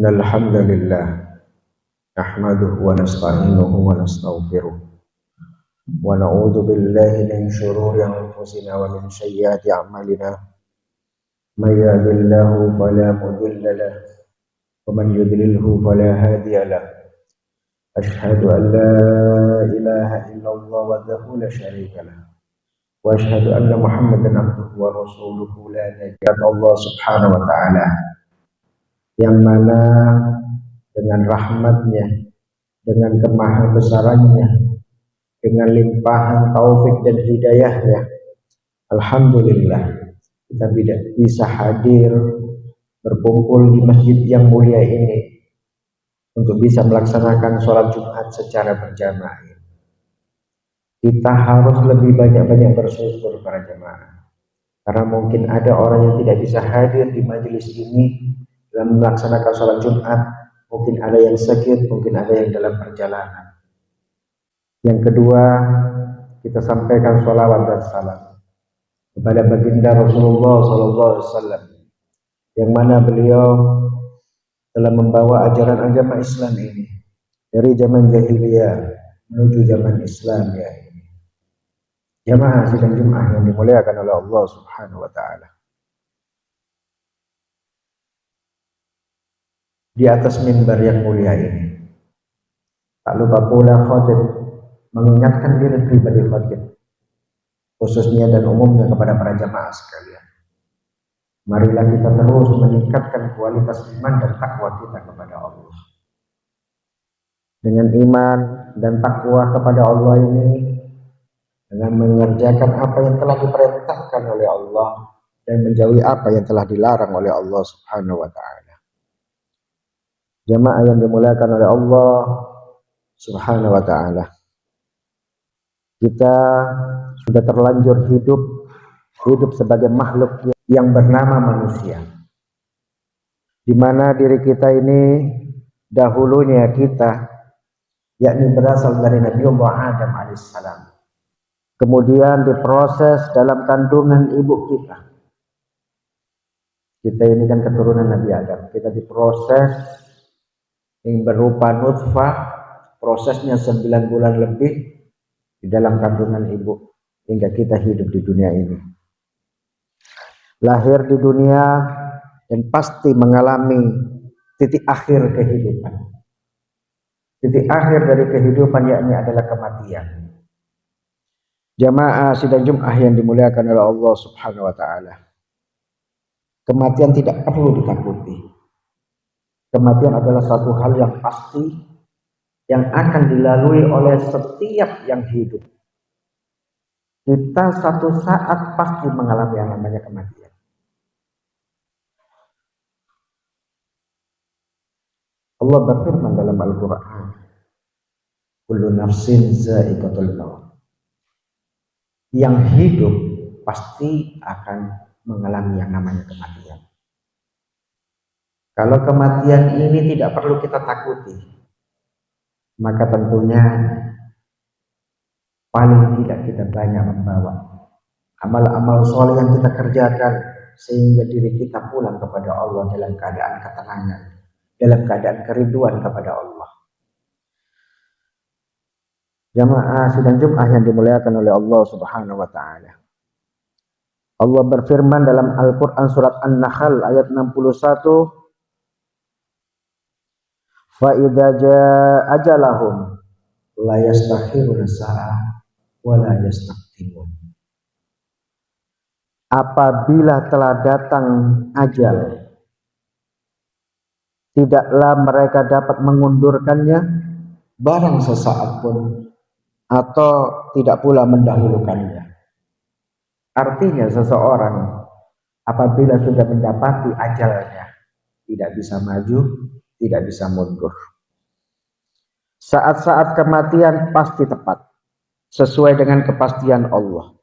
الحمد لله نحمده ونستعينه ونستغفره ونعوذ بالله من شرور أنفسنا ومن سيئات أعمالنا من يهد الله فلا مضل له ومن يضلله فلا هادي له أشهد أن لا إله إلا الله وحده لا شريك له وأشهد أن محمدا عبده ورسوله لا نبي الله سبحانه وتعالى yang mana dengan rahmatnya, dengan kemahabesarannya, dengan limpahan taufik dan hidayahnya, alhamdulillah kita bisa hadir berkumpul di masjid yang mulia ini untuk bisa melaksanakan sholat Jumat secara berjamaah. Kita harus lebih banyak-banyak bersyukur para jamaah, karena mungkin ada orang yang tidak bisa hadir di majelis ini dalam melaksanakan sholat Jumat. Mungkin ada yang sakit, mungkin ada yang dalam perjalanan. Yang kedua, kita sampaikan sholawat dan salam kepada baginda Rasulullah SAW, yang mana beliau telah membawa ajaran agama Islam ini dari zaman jahiliyah menuju zaman Islam ya ini. Jamaah sidang Jumat yang dimuliakan oleh Allah Subhanahu wa taala. Di atas mimbar yang mulia ini, tak lupa pula khatib mengingatkan diri pribadi khatib, khususnya dan umumnya kepada para jamaah sekalian. Marilah kita terus meningkatkan kualitas iman dan takwa kita kepada Allah. Dengan iman dan takwa kepada Allah ini, dengan mengerjakan apa yang telah diperintahkan oleh Allah dan menjauhi apa yang telah dilarang oleh Allah Subhanahu wa taala. Jamaah yang dimuliakan oleh Allah Subhanahu wa taala. Kita sudah terlanjur hidup sebagai makhluk yang bernama manusia. Di mana diri kita ini dahulunya kita yakni berasal dari Nabiullah Adam alaihissalam. Kemudian diproses dalam kandungan ibu kita. Kita ini kan keturunan Nabi Adam. Kita diproses yang berupa nutfah, prosesnya 9 bulan lebih di dalam kandungan ibu hingga kita hidup di dunia ini. Lahir di dunia dan pasti mengalami titik akhir kehidupan. Titik akhir dari kehidupan yakni adalah kematian. Jamaah sidang Jumat yang dimuliakan oleh Allah Subhanahu wa taala. Kematian tidak perlu ditakuti. Kematian adalah satu hal yang pasti yang akan dilalui oleh setiap yang hidup. Kita satu saat pasti mengalami yang namanya kematian. Allah berfirman dalam Al-Quran, kullu nafsin za'iqatul maut. Yang hidup pasti akan mengalami yang namanya kematian. Kalau kematian ini tidak perlu kita takuti, maka tentunya paling tidak kita banyak membawa amal-amal soleh yang kita kerjakan sehingga diri kita pulang kepada Allah dalam keadaan ketenangan, dalam keadaan kerinduan kepada Allah. Jamaah sidang Jumat yang dimuliakan oleh Allah Subhanahu wa taala. Allah berfirman dalam Al-Qur'an surat An-Nahl ayat 61, fa idza jaa ajalahum la yastakhiruna sa'ah wa la yastaqdimun. Apabila telah datang ajal, tidaklah mereka dapat mengundurkannya barang sesaat pun atau tidak pula mendahulukannya. Artinya seseorang apabila sudah mendapati ajalnya tidak bisa maju, tidak bisa mundur. Saat-saat kematian pasti tepat, sesuai dengan kepastian Allah.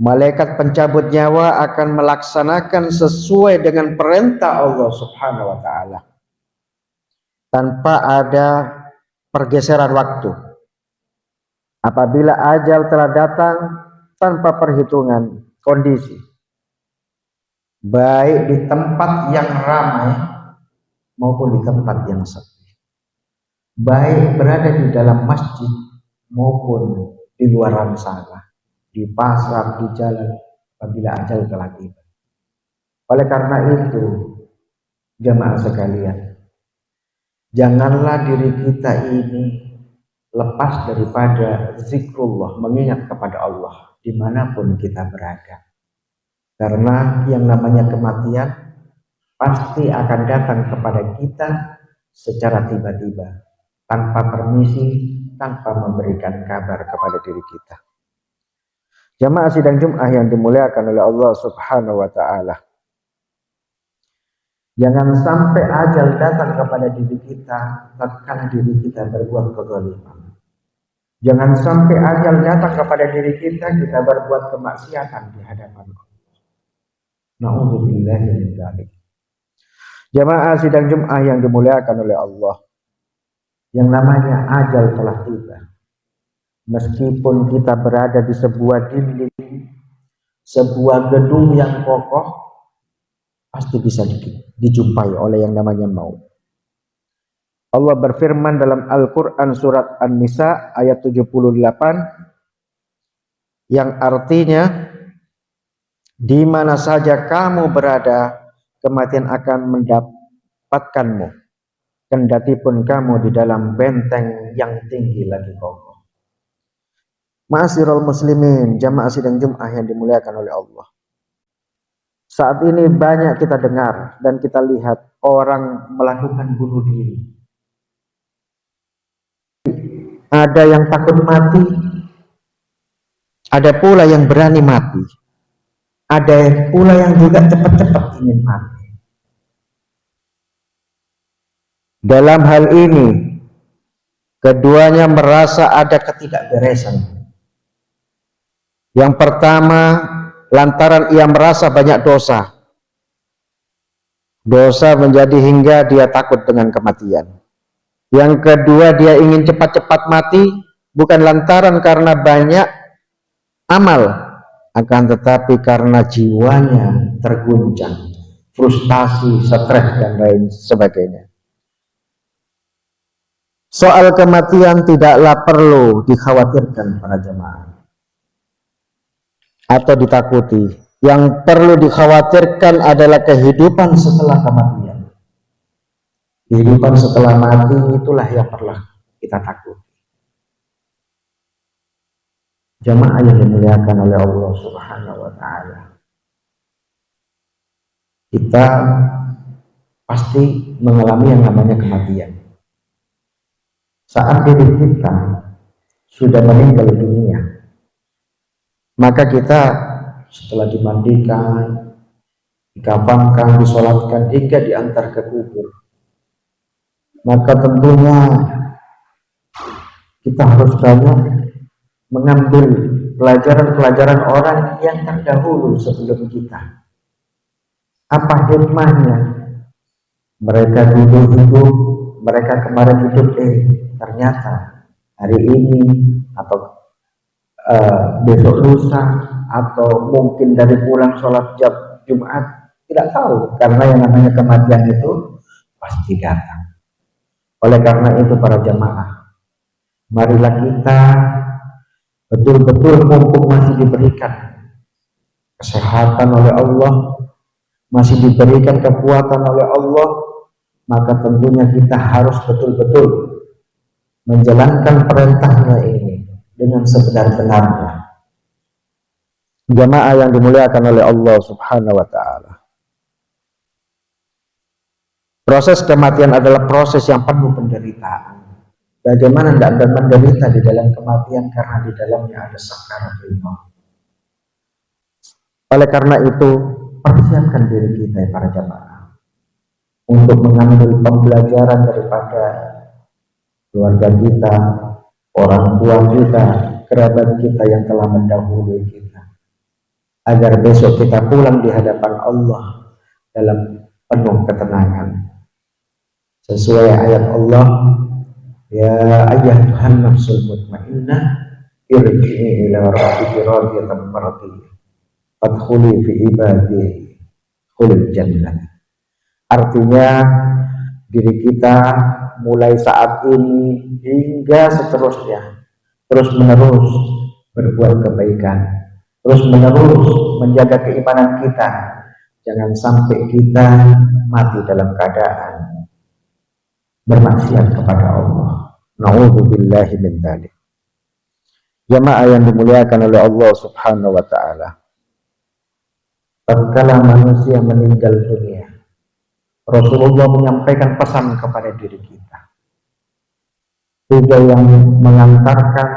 Malaikat pencabut nyawa akan melaksanakan sesuai dengan perintah Allah Subhanahu wa taala, tanpa ada pergeseran waktu. Apabila ajal telah datang tanpa perhitungan kondisi, baik di tempat yang ramai maupun di tempat yang sepi, baik berada di dalam masjid maupun di luar sana, di pasar, di jalan, apabila ajal telah tiba. Oleh karena itu, jamaah sekalian, janganlah diri kita ini lepas daripada zikrullah, mengingat kepada Allah dimanapun kita berada. Karena yang namanya kematian pasti akan datang kepada kita secara tiba-tiba, tanpa permisi, tanpa memberikan kabar kepada diri kita. Jamaah sidang Jum'ah yang dimuliakan oleh Allah Subhanahu wa Ta'ala, jangan sampai ajal datang kepada diri kita tatkala diri kita berbuat kezaliman. Jangan sampai ajal datang kepada diri kita berbuat kemaksiatan di hadapan Allah. Na'udzubillahi min dzalik. Jamaah sidang Jum'ah yang dimuliakan oleh Allah, yang namanya ajal telah tiba. Meskipun kita berada di sebuah dinding, sebuah gedung yang kokoh, pasti bisa dijumpai oleh yang namanya maut. Allah berfirman dalam Al-Quran surat An-Nisa ayat 78, yang artinya, di mana saja kamu berada, kematian akan mendapatkanmu, kendati pun kamu di dalam benteng yang tinggi lagi kokoh. Ma'asyiral muslimin, jamaah sidang Jum'ah yang dimuliakan oleh Allah, saat ini banyak kita dengar dan kita lihat orang melakukan bunuh diri. Ada yang takut mati, ada pula yang berani mati, ada pula yang juga cepat-cepat ingin mati. Dalam hal ini, keduanya merasa ada ketidakberesan. Yang pertama, lantaran ia merasa banyak dosa. Dosa menjadi hingga dia takut dengan kematian. Yang kedua, dia ingin cepat-cepat mati, bukan lantaran karena banyak amal, akan tetapi karena jiwanya terguncang, frustasi, stres, dan lain sebagainya. Soal kematian tidaklah perlu dikhawatirkan para jemaah atau ditakuti. Yang perlu dikhawatirkan adalah kehidupan setelah kematian. Kehidupan setelah mati itulah yang perlu kita takuti. Jamaah yang dimuliakan oleh Allah Subhanahu wa Ta'ala, kita pasti mengalami yang namanya kematian. Saat diri kita sudah meninggal dunia, maka kita setelah dimandikan, dikafankan, disolatkan, hingga diantar ke kubur, maka tentunya kita harus banyak mengambil pelajaran-pelajaran orang yang terdahulu sebelum kita. Apa hikmahnya? Mereka dulu hidup, mereka kemarin hidup, ternyata hari ini atau besok lusa, atau mungkin dari pulang sholat Jumat, tidak tahu, karena yang namanya kematian itu pasti datang. Oleh karena itu para jamaah, marilah kita betul-betul mumpung masih diberikan kesehatan oleh Allah, masih diberikan kekuatan oleh Allah, maka tentunya kita harus betul-betul menjalankan perintahnya ini dengan sebenar-benarnya. Jamaah yang dimuliakan oleh Allah Subhanahu wa Ta'ala, proses kematian adalah proses yang penuh penderitaan. Bagaimana tidak menderita di dalam kematian, karena di dalamnya ada sakaratul maut. Oleh karena itu, persiapkan diri kita ya para jamaah untuk mengambil pembelajaran daripada keluarga kita, orang tua kita, kerabat kita yang telah mendahului kita, agar besok kita pulang di hadapan Allah dalam penuh ketenangan. Sesuai ayat Allah, ya ayyatuhan nafsul mutmainnah irji'i ila rabbiki radiyatan mardiyah fadkhuli fi ibadi khulil jannah. Artinya, diri kita mulai saat ini hingga seterusnya terus menerus berbuat kebaikan, terus menerus menjaga keimanan kita. Jangan sampai kita mati dalam keadaan bermaksiat kepada Allah. Na'udzubillahi min dzalik. Jamaah yang dimuliakan oleh Allah Subhanahu wa taala. Tatkala manusia meninggal dunia, Rasulullah menyampaikan pesan kepada diri kita. 3 yang mengantarkan,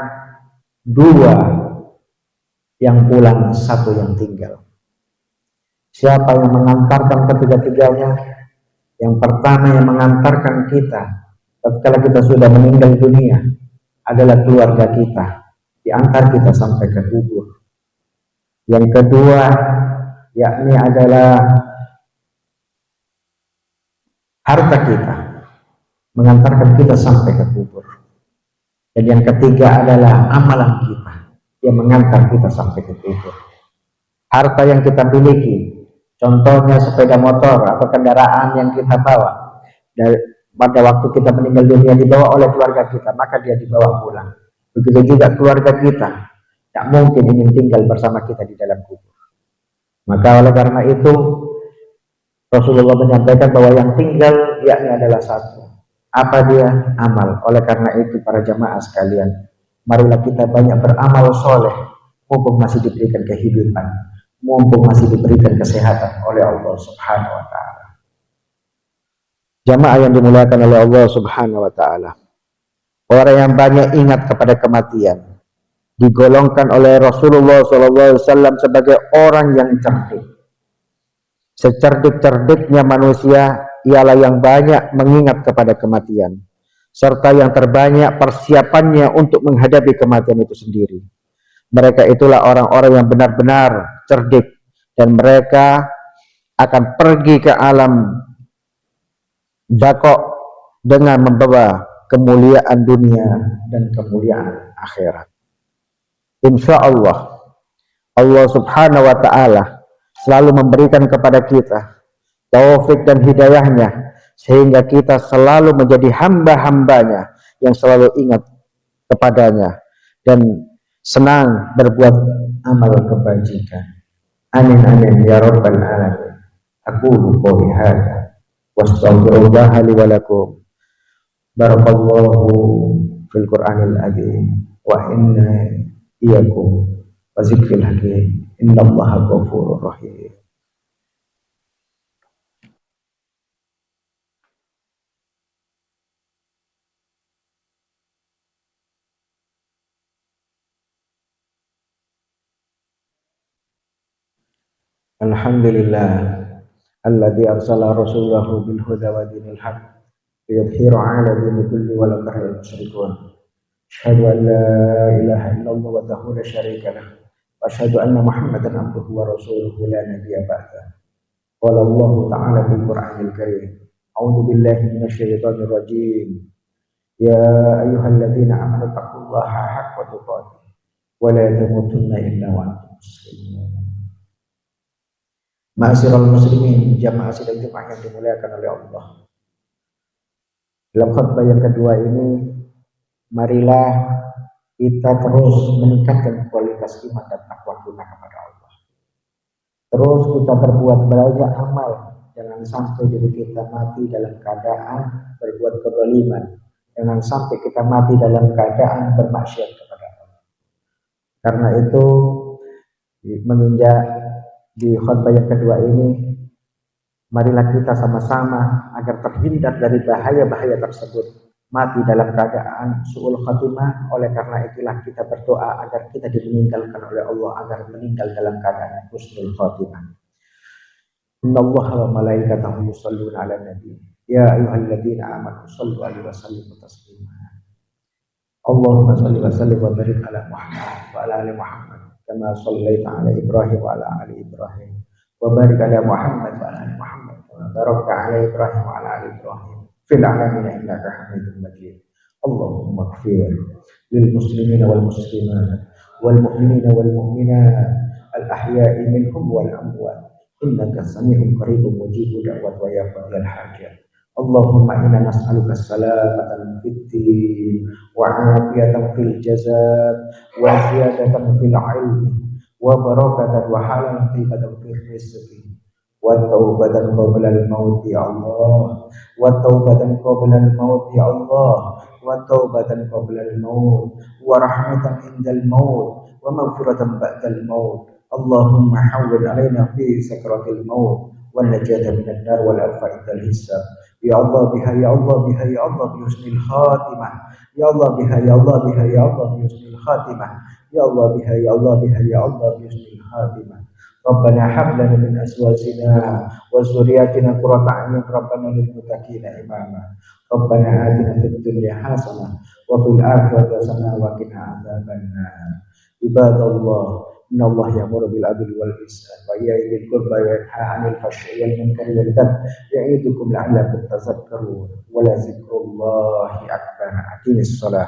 2 yang pulang, 1 yang tinggal. Siapa yang mengantarkan ketiga-tiganya? Yang pertama yang mengantarkan kita tatkala kita sudah meninggal dunia adalah keluarga kita, diantar kita sampai ke kubur. Yang kedua yakni adalah harta kita, mengantarkan kita sampai ke kubur. Dan yang ketiga adalah amalan kita yang mengantar kita sampai ke kubur. Harta yang kita miliki, contohnya sepeda motor atau kendaraan yang kita bawa, dan pada waktu kita meninggal dunia dibawa oleh keluarga kita, maka dia dibawa pulang. Begitu juga keluarga kita, tak mungkin ingin tinggal bersama kita di dalam kubur. Maka oleh karena itu Rasulullah menyampaikan bahwa yang tinggal yakni adalah 1. Apa dia? Amal. Oleh karena itu para jamaah sekalian, marilah kita banyak beramal soleh, mumpung masih diberikan kehidupan, mumpung masih diberikan kesehatan oleh Allah Subhanahu wa taala. Jamaah yang dimuliakan oleh Allah Subhanahu wa taala. Orang yang banyak ingat kepada kematian digolongkan oleh Rasulullah SAW sebagai orang yang cerdik. Secerdik-cerdiknya manusia ialah yang banyak mengingat kepada kematian, serta yang terbanyak persiapannya untuk menghadapi kematian itu sendiri. Mereka itulah orang-orang yang benar-benar cerdik, dan mereka akan pergi ke alam baqo dengan membawa kemuliaan dunia dan kemuliaan akhirat. Insya Allah, Allah Subhanahu wa ta'ala selalu memberikan kepada kita taufik dan hidayahnya, sehingga kita selalu menjadi hamba-hambanya yang selalu ingat kepadanya dan senang berbuat amal kebajikan. Amin amin ya rabbal alamin. Aqulu qouli hadza wastaghfirullah li wa lakum. Barakallahu fil Qur'anil azim wa inna iyyakum wa zikril hakim. Innallaha ghafurur rahim. Alhamdulillah alladzi arsala rasulahu bil huda wa dinil haq liyudhhira 'ala dini kulli walau karihal musyrikun. Asyhadu an la ilaha illallah wahdahu la syarika lah wa asyhadu anna Muhammadan abduhu wa rasuluhu la nabiyya ba'da. Qala Allah ta'ala fil Qur'anil Karim, a'udzu billahi minasyaitonir rajim. Ya ayyuhalladzina amanu taqullaha haqqa tuqatih wa la tamutunna illa wa antum muslimun. Ma'asyiral muslimin, jamaah sidang Jumat yang dimuliakan oleh Allah. Dalam khutbah yang kedua ini, marilah kita terus meningkatkan kualitas iman dan takwa kita kepada Allah. Terus kita berbuat banyak amal, jangan sampai diri kita mati dalam keadaan berbuat kezaliman, jangan sampai kita mati dalam keadaan bermaksiat kepada Allah. Karena itu menginjak di khutbah yang kedua ini, marilah kita sama-sama agar terhindar dari bahaya-bahaya tersebut, mati dalam keadaan su'ul khatimah. Oleh karena itulah kita berdoa agar kita dimeninggalkan oleh Allah, agar meninggal dalam keadaan husnul khatimah. Innallaha wa malaikatahu yusholluna 'alan nabi ya ayyuhalladzina amanu shallu 'alaihi wa sallimu taslima. Allahumma shalli wa sallim wa barik ala Muhammad wa ala ali Muhammad kama shallaita ala Ibrahim wa ala ali Ibrahim wa barik ala Muhammad wa ala ali Muhammad kama barakta ala Ibrahim wa ala ali Ibrahim fil alamin innaka Hamidum Majid. Allahumma ighfir lil muslimina wal muslimat wal mu'minina wal mu'minat al ahya'i minhum wal amwat innaka sami'un qaribun mujibud da'wat wa ya qadiyal hajat. Allahumma inna nas'aluka salamatan fid din wa afiyatan fil jasad wa ziyadatan fil ilmi wa barakatan wa halalan tibatan fil rizqi wa taubatan qabla al-maut ya Allah wa taubatan qabla al-maut ya Allah wa taubatan qabla al-maut wa rahmatan indal maut wa maghfiratan ba'dal maut Allahumma hawwin alaina fi sakratil maut wal najata minan nar wal afa indal hisab ya Allah biha ya Allah biha ya Allah bi husnil khatimah ya Allah biha ya Allah biha ya Allah bi husnil khatimah ya Allah biha ya Allah biha ya Allah bi husnil khatimah Rabbana hab lana min azwajina wa dzurriyyatina qurrata a'yun rabbana lil muttaqina imama Rabbana atina fid dunya hasanah wa fil akhirati hasanah wa qina adzabannar ibadallah inna Allah ya'muru bil adli wal ihsan wa ya'idu qurba wa yanha 'anil fahsya'i wal munkari wal baghi ya'idukum la'allakum tadhakkarun wa la dzikrullahi akbar aqimis shalah